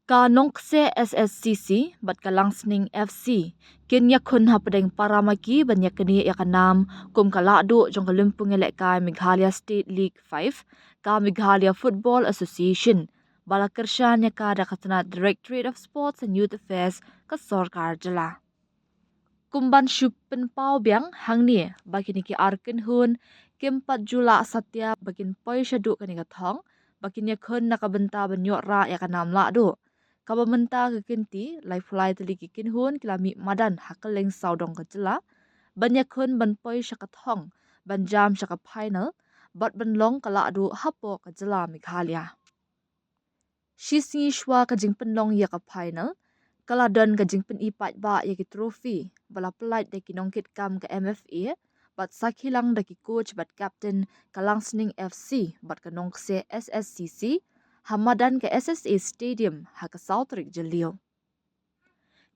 Ka nongkse SSCC bat ka langsning FC kin yakun hapadeng paramaki banyakani yakanam kum kalado jong kalumpung elek ka Meghalaya State League 5 ka Meghalaya Football Association balakershan yaka dakatna Directorate of Sports and Youth Affairs ka Sorkar jala. Kumban syupen pau biang hangni bakini ki arkin hun kim 4 Jula satya bakin poi syadu kani kathong bakin yakun nakabenta banyok ra yakanam lado. Kabamenta kekinti lai fulai teli kikin hun kilami madan hakeleng saudong kejela banyak hun ban poi syakathong ban jam syaka final bat ban long kala adu hapo kejela Meghalaya. Shisngi shwa kajing penlong ya ka final kala don kajing pen ipat ba ya ki trofi bala pelait de ki nongkit kam ke MFA bat sakhilang de ki coach bat captain Kalangsning FC bat kanongse SSCC Hamadan ke SSA Stadium ha ke Southrick Jalio.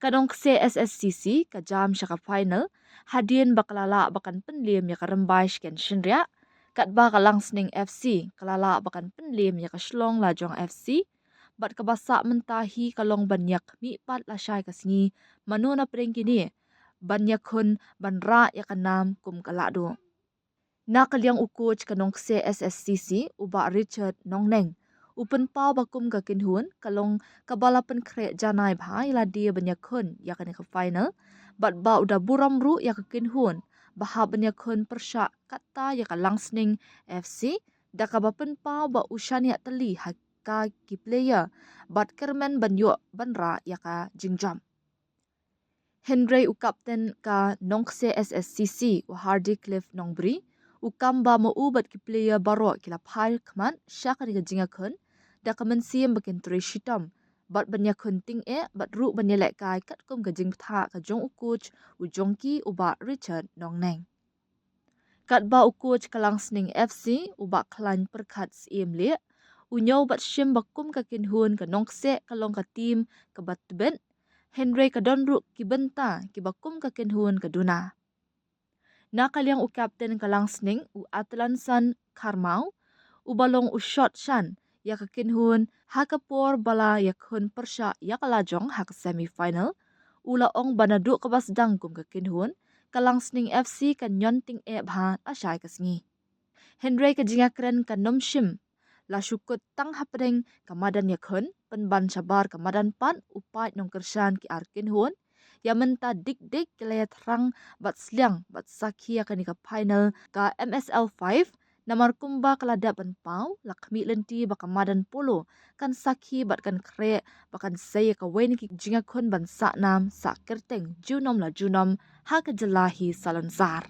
Kadong ke SSCC ke jam syaka final hadien bakalala bakan penlim ya ke rembai sken shenria kat ba Kalangsning FC kalala bakan penlim ya ke Shlong Lajong FC bat kebasak mentahi kalong banyak mi pat lasyai kasngi manuna pering kini banyak hun banra ya kanam kum kalado. Nakalyang ukoch kanong ke SSCC uba Richard Nongneng upen pau bakum ka kinhun kalong kabalapan kre janai bhai la dia banyak hun ya kan ke final bat ba udah buram ru ya ke kinhun baha banyak hun persyak kata ya ka Langsning FC da kabapen pau ba ushan ya teli haka ki player bat kermen banyo banra ya ka jingjam. Henry u kapten ka nongse SSCC u Hardy Cliff Nongbri ukam ba mo ubat ki player baro kila phai kman syaka ni jingakun da kamensiam bakin trishitam bat banyak hunting bat ru banyelek kai kat kum gajing tha ka jong ukuch u jongki uba Richard Nongneng. Kat ba ukuch Kalangsning FC uba klan perkat siem le unyo bat shim bakum ka kinhun ka nongse kalong ka team ka batben Henry ka donru ki benta ki bakum ka kinhun ka duna. Nakalyang u captain Kalangsning u Atlansan Karmau ubalong u shot shan ya ka kinhun hakapor bala ya kun persya ya kalajong hak semi final ula ong banadu kabasdang kum ka kinhun Kalangsning FC kan nyonting bha asyai kasngi. Henry ka jingakren ka nomshim la syukut tang hapring kamadan yakun penban sabar kamadan pan upai nong kersan ki arkin hun ya menta dik kilayat rang bat sliang bat sakhi akan ka final ka MSL 5 namar kumba kalada ban pau lakmi lenti bakamadan polo kan sakhi bat kan kre bakan saya ka wen ki jingakun ban sa nam sa kerteng junom la junom ha ka jelahi salonsar.